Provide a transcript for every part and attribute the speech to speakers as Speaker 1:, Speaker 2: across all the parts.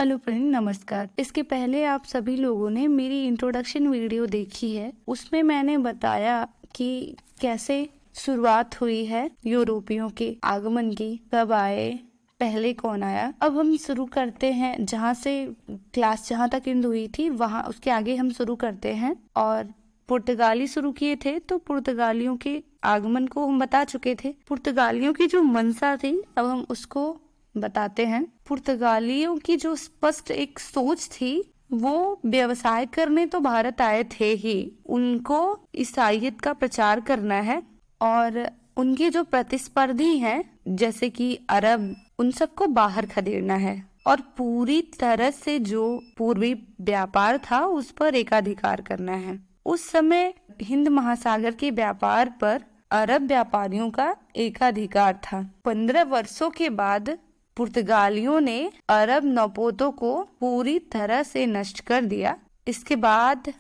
Speaker 1: Hello friend, नमस्कार। इसके पहले आप सभी लोगों ने मेरी इंट्रोडक्शन वीडियो देखी है। उसमें मैंने बताया कि कैसे शुरुआत हुई है यूरोपियों के आगमन की, कब आए, पहले कौन आया। अब हम शुरू करते हैं जहाँ से क्लास जहाँ तक एंड हुई थी वहाँ उसके आगे हम शुरू करते हैं। और पुर्तगाली शुरू किए थे, तो पुर्तगालियों के आगमन को हम बता चुके थे। पुर्तगालियों की जो मंशा थी, अब हम उसको बताते हैं। पुर्तगालियों की जो स्पष्ट एक सोच थी, वो व्यवसाय करने तो भारत आए थे ही, उनको ईसाईयत का प्रचार करना है और उनके जो प्रतिस्पर्धी हैं जैसे कि अरब, उन सबको बाहर खदेड़ना है और पूरी तरह से जो पूर्वी व्यापार था उस पर एकाधिकार करना है। उस समय हिंद महासागर के व्यापार पर अरब व्यापारियों का एकाधिकार था। 15 वर्षों के बाद पुर्तगालियों ने अरब नौपोतों को पूरी तरह से नष्ट कर दिया। इसके बाद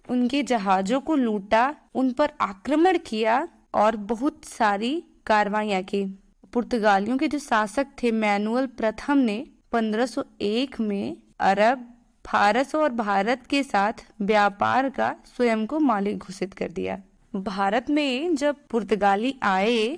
Speaker 1: उनके जहाजों को लूटा, उन पर आक्रमण किया और बहुत सारी कार्रवाइयां की। पुर्तगालियों के जो शासक थे मैनुअल प्रथम ने 1501 में अरब, फारस और भारत के साथ व्यापार का स्वयं को मालिक घोषित कर दिया। भारत में जब पुर्तगाली आए,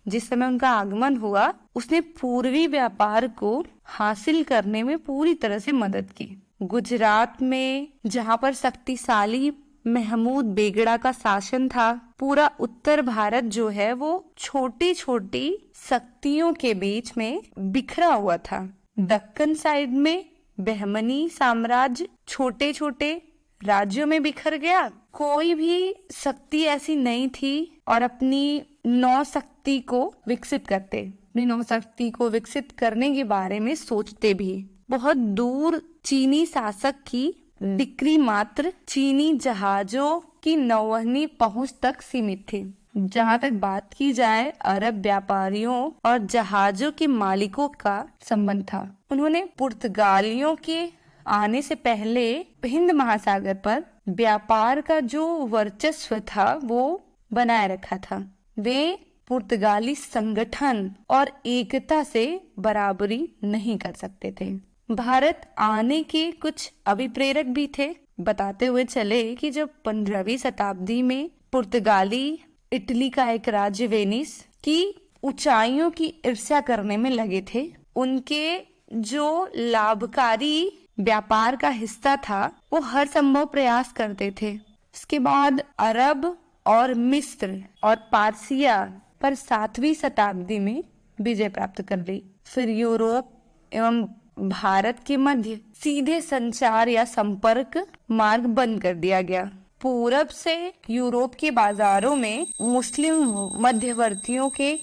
Speaker 1: जिस समय उनका आगमन हुआ, उसने पूर्वी व्यापार को हासिल करने में पूरी तरह से मदद की। गुजरात में जहाँ पर शक्तिशाली महमूद बेगड़ा का शासन था, पूरा उत्तर भारत जो है वो छोटी छोटी शक्तियों के बीच में बिखरा हुआ था। दक्कन साइड में बहमनी साम्राज्य छोटे छोटे राज्यों में बिखर गया। कोई भी शक्ति ऐसी नहीं थी और अपनी नौ शक्ति को विकसित करते, अपनी नौ शक्ति को विकसित करने के बारे में सोचते भी। बहुत दूर चीनी शासक की डिक्री मात्र चीनी जहाजों की नौवहनी पहुंच तक सीमित थी। जहाँ तक बात की जाए अरब व्यापारियों और जहाजों के मालिकों का संबंध था, उन्होंने पुर्तगालियों के आने से पहले हिंद महासागर पर व्यापार का जो वर्चस्व था वो बनाए रखा था। वे पुर्तगाली संगठन और एकता से बराबरी नहीं कर सकते थे। भारत आने के कुछ अभिप्रेरक भी थे। बताते हुए चले कि जब 15वीं शताब्दी में पुर्तगाली इटली का एक राज्य वेनिस की ऊंचाइयों की ईर्ष्या करने में लगे थे। उनके जो लाभकारी व्यापार का हिस्सा था वो हर संभव प्रयास करते थे। इसके बाद अरब और मिस्र और पारसिया पर 7वीं शताब्दी में विजय प्राप्त कर ली। फिर यूरोप एवं भारत के मध्य सीधे संचार या संपर्क मार्ग बंद कर दिया गया। पूरब से यूरोप के बाजारों में मुस्लिम मध्यवर्तियों के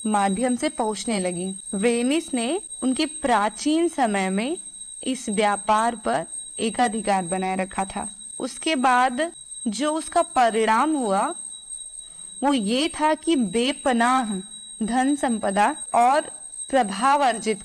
Speaker 1: माध्यम से पहुंचने लगी। वेनिस ने उनके प्राचीन समय में इस व्यापार पर एकाधिकार बनाए रखा था। उसके बाद जो उसका परिणाम हुआ वो ये था कि बेपनाह धन संपदा और प्रभाव अर्जित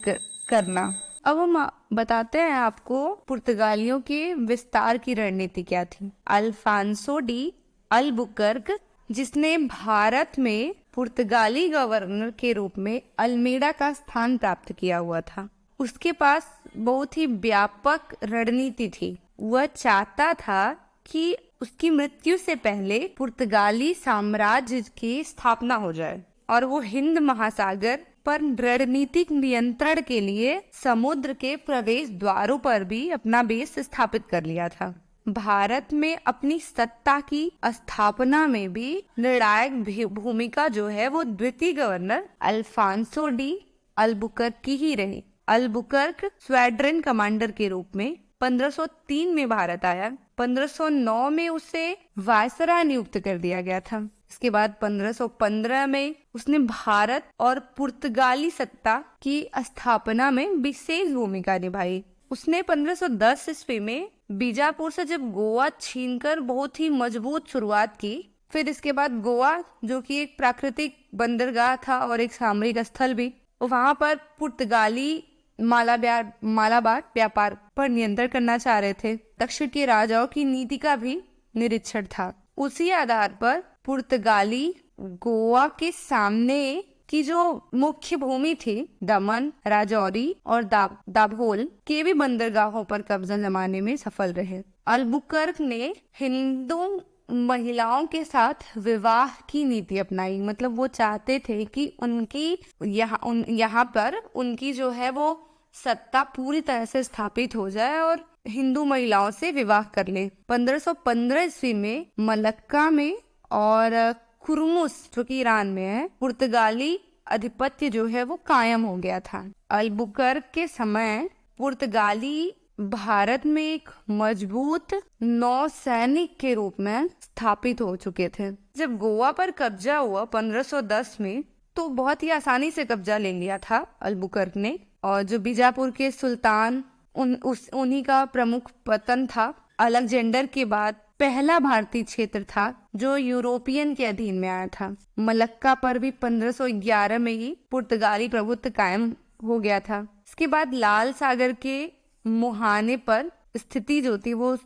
Speaker 1: करना। अब हम बताते हैं आपको पुर्तगालियों के विस्तार की रणनीति क्या थी। अल्फांसो डी अल्बुकर्क, जिसने भारत में पुर्तगाली गवर्नर के रूप में अल्मेडा का स्थान प्राप्त किया हुआ था, उसके पास बहुत ही व्यापक रणनीति थी। वह चाहता था कि उसकी मृत्यु से पहले पुर्तगाली साम्राज्य की स्थापना हो जाए और वो हिंद महासागर पर रणनीतिक नियंत्रण के लिए समुद्र के प्रवेश द्वारों पर भी अपना बेस स्थापित कर लिया था। भारत में अपनी सत्ता की स्थापना में भी निर्णायक भूमिका जो है वो द्वितीय गवर्नर अल्फांसो डी अल्बुकर्क की ही रही। अल्बुकर्क स्क्वाड्रन कमांडर के रूप में 1503 में भारत आया। 1509 में उसे वायसराय नियुक्त कर दिया गया था। इसके बाद 1515 में उसने भारत और पुर्तगाली सत्ता की स्थापना में विशेष भूमिका निभाई। उसने 1510 ईस्वी में बीजापुर से जब गोवा छीनकर बहुत ही मजबूत शुरुआत की। फिर इसके बाद गोवा, जो कि एक प्राकृतिक बंदरगाह था और एक सामरिक स्थल भी, वहां पर पुर्तगाली मालाबार व्यापार पर नियंत्रण करना चाह रहे थे। दक्षिण के राजाओं की नीति का भी निरीक्षण था। उसी आधार पर पुर्तगाली गोवा के सामने की जो मुख्य भूमि थी दमन, राजौरी और दाभोल के भी बंदरगाहों पर कब्जा जमाने में सफल रहे। अल्बुकर्क ने हिंदू महिलाओं के साथ विवाह की नीति अपनाई। मतलब वो चाहते थे कि उनकी यहाँ पर उनकी जो है वो सत्ता पूरी तरह से स्थापित हो जाए और हिंदू महिलाओं से विवाह कर ले। 1515 ईस्वी में मलक्का में और खुरमुस जो कि ईरान में है, पुर्तगाली आधिपत्य जो है वो कायम हो गया था। अल्बुकर्क के समय पुर्तगाली भारत में एक मजबूत नौसैनिक के रूप में स्थापित हो चुके थे। जब गोवा पर कब्जा हुआ 1510 में, तो बहुत ही आसानी से कब्जा ले लिया था अल्बुकर्क ने। और जो बीजापुर के सुल्तान उन्हीं का प्रमुख पतन था। अलेक्जेंडर के बाद पहला भारतीय क्षेत्र था जो यूरोपियन के अधीन में आया था। मलक्का पर भी 1511 में ही पुर्तगाली प्रभुत्व कायम हो गया था। इसके बाद लाल सागर के मुहाने पर स्थिति जो थी वो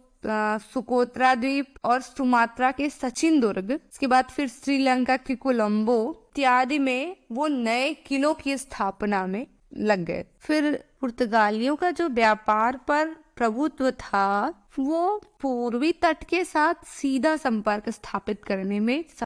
Speaker 1: सुकोत्रा द्वीप और सुमात्रा के सचिन दुर्ग, इसके बाद फिर श्रीलंका के कोलंबो इत्यादि में वो नए किलों की स्थापना में लग गए। फिर पुर्तगालियों का जो व्यापार पर प्रभुत्व था वो पूर्वी तट के साथ सीधा संपर्क स्थापित करने में